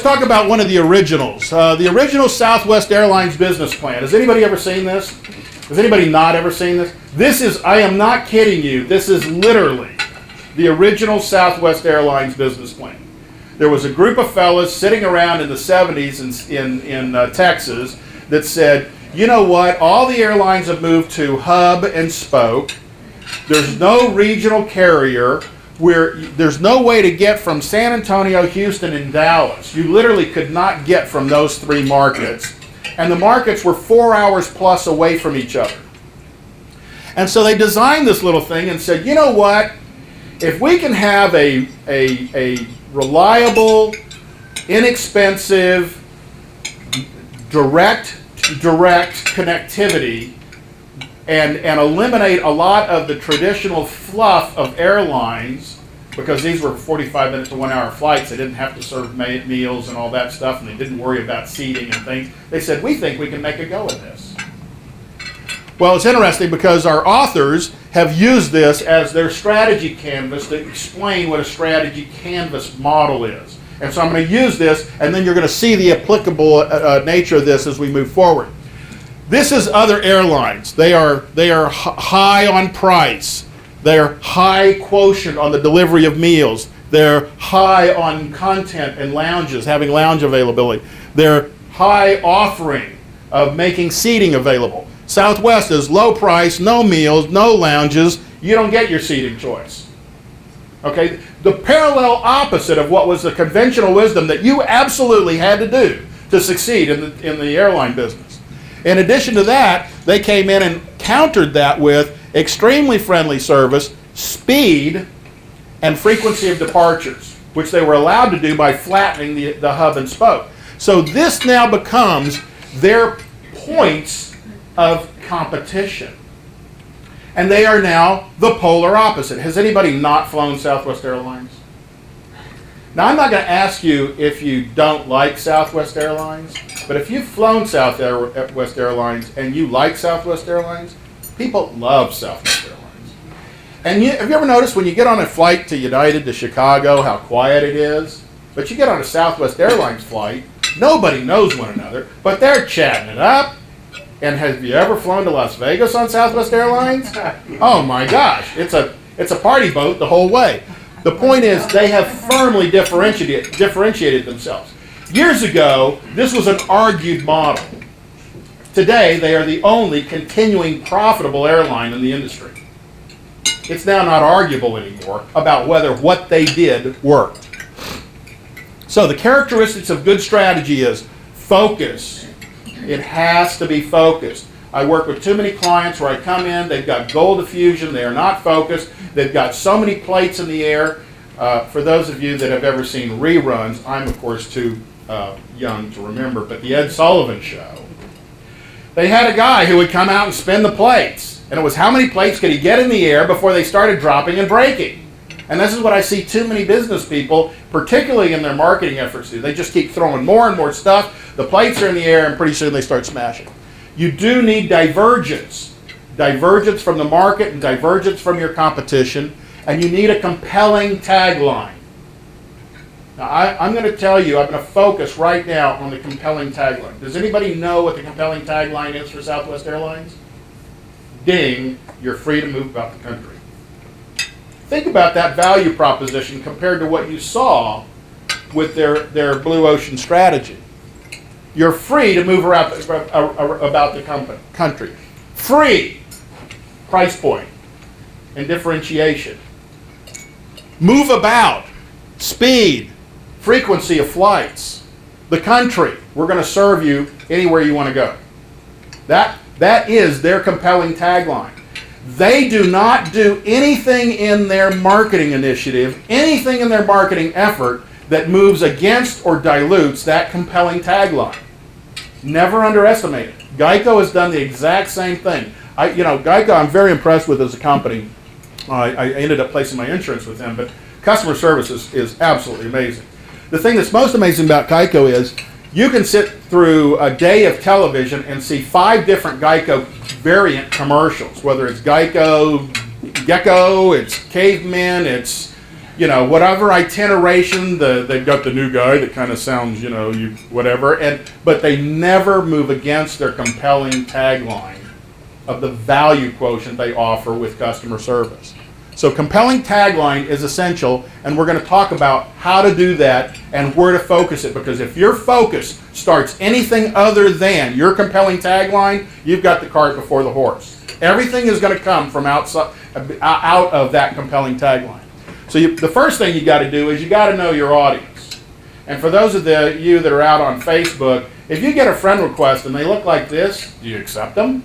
talk about one of the originals. The original Southwest Airlines business plan. Has anybody ever seen this? Has anybody not ever seen this? This is, I am not kidding you, this is literally the original Southwest Airlines business plan. There was a group of fellas sitting around in the 70s in Texas that said, you know what, all the airlines have moved to hub and spoke. There's no regional carrier. There's no way to get from San Antonio, Houston, and Dallas. You literally could not get from those three markets. And the markets were 4 hours plus away from each other. And so they designed this little thing and said, you know what? If we can have a reliable, inexpensive, direct connectivity and eliminate a lot of the traditional fluff of airlines, because these were 45 minute to 1 hour flights. They didn't have to serve meals and all that stuff, and they didn't worry about seating and things. They said, we think we can make a go of this. Well, it's interesting because our authors have used this as their strategy canvas to explain what a strategy canvas model is. And so I'm going to use this, and then you're going to see the applicable nature of this as we move forward. This is other airlines. They are high on price. They're high quotient on the delivery of meals. They're high on content and lounges, having lounge availability. They're high offering of making seating available. Southwest is low price, no meals, no lounges. You don't get your seating choice. Okay? The parallel opposite of what was the conventional wisdom that you absolutely had to do to succeed in the airline business. In addition to that, they came in and countered that with extremely friendly service, speed, and frequency of departures, which they were allowed to do by flattening the hub and spoke. So this now becomes their points of competition. And they are now the polar opposite. Has anybody not flown Southwest Airlines? Now, I'm not going to ask you if you don't like Southwest Airlines, but if you've flown Southwest Airlines and you like Southwest Airlines, people love Southwest Airlines. And have you ever noticed when you get on a flight to United to Chicago how quiet it is? But you get on a Southwest Airlines flight, nobody knows one another, but they're chatting it up. And have you ever flown to Las Vegas on Southwest Airlines? Oh my gosh, it's a party boat the whole way. The point is they have firmly differentiated themselves. Years ago, this was an argued model. Today, they are the only continuing profitable airline in the industry. It's now not arguable anymore about whether what they did worked. So the characteristics of good strategy is focus. It has to be focused. I work with too many clients where I come in, they've got goal diffusion, they are not focused, they've got so many plates in the air. For those of you that have ever seen reruns, I'm of course too young to remember, but the Ed Sullivan Show, they had a guy who would come out and spin the plates. And it was how many plates could he get in the air before they started dropping and breaking. And this is what I see too many business people, particularly in their marketing efforts, do. They just keep throwing more and more stuff. The plates are in the air, and pretty soon they start smashing. You do need divergence. Divergence from the market and divergence from your competition. And you need a compelling tagline. Now, I'm going to tell you, I'm going to focus right now on the compelling tagline. Does anybody know what the compelling tagline is for Southwest Airlines? Ding, you're free to move about the country. Think about that value proposition compared to what you saw with their Blue Ocean strategy. You're free to move around about the country. Free, price point, and differentiation. Move about, speed, frequency of flights. The country, we're going to serve you anywhere you want to go. That is their compelling tagline. They do not do anything in their marketing initiative, anything in their marketing effort that moves against or dilutes that compelling tagline. Never underestimate it. Geico has done the exact same thing. Geico I'm very impressed with as a company. I ended up placing my insurance with them, but customer service is absolutely amazing. The thing that's most amazing about Geico is you can sit through a day of television and see 5 different Geico variant commercials, whether it's Gecko, it's Cavemen, it's you know, whatever itineration, they've got the new guy that kind of sounds, you know, whatever, but they never move against their compelling tagline of the value quotient they offer with customer service. So compelling tagline is essential, and we're going to talk about how to do that and where to focus it, because if your focus starts anything other than your compelling tagline, you've got the cart before the horse. Everything is going to come from out of that compelling tagline. So the first thing you got to do is you got to know your audience. And for those of you that are out on Facebook, if you get a friend request and they look like this, do you accept them?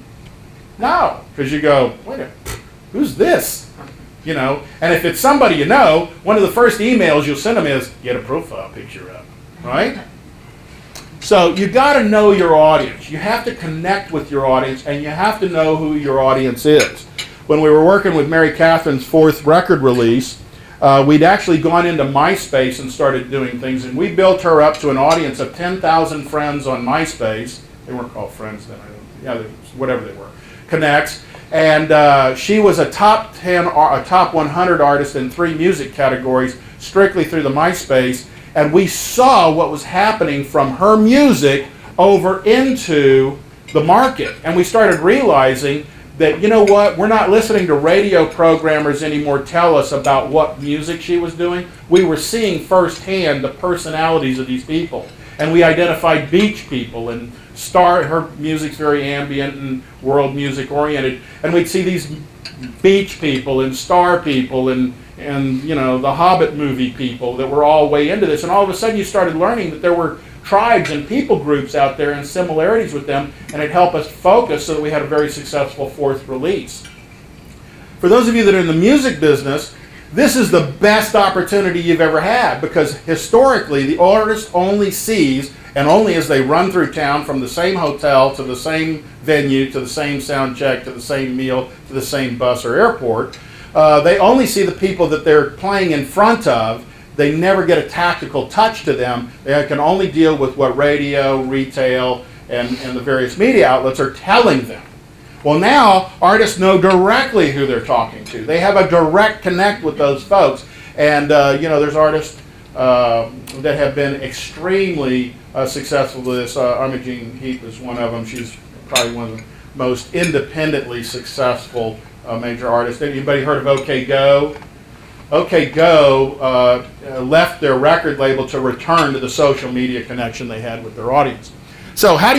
No, because you go, wait a minute, who's this? You know, and if it's somebody you know, one of the first emails you'll send them is, get a profile picture up, right? So you got to know your audience. You have to connect with your audience, and you have to know who your audience is. When we were working with Mary Catherine's 4th record release, we'd actually gone into MySpace and started doing things, and we built her up to an audience of 10,000 friends on MySpace. They weren't called friends then, whatever they were, connects. And she was a top 10, a top 100 artist in 3 music categories, strictly through the MySpace. And we saw what was happening from her music over into the market. And we started realizing that, you know what, we're not listening to radio programmers anymore tell us about what music she was doing. We were seeing firsthand the personalities of these people. And we identified beach people, and her music's very ambient and world music oriented. And we'd see these beach people and star people and you know, the Hobbit movie people that were all way into this. And all of a sudden you started learning that there were tribes and people groups out there and similarities with them, and it helped us focus so that we had a very successful 4th release. For those of you that are in the music business, this is the best opportunity you've ever had, because historically the artist only sees, and only as they run through town from the same hotel to the same venue to the same sound check to the same meal to the same bus or airport, they only see the people that they're playing in front of. They never get a tactical touch to them. They can only deal with what radio, retail, and the various media outlets are telling them. Well, now artists know directly who they're talking to. They have a direct connect with those folks. And you know, there's artists that have been extremely successful with this. Imogene Heap is one of them. She's probably one of the most independently successful major artists. Anybody heard of OK Go? OK Go left their record label to return to the social media connection they had with their audience. So how do you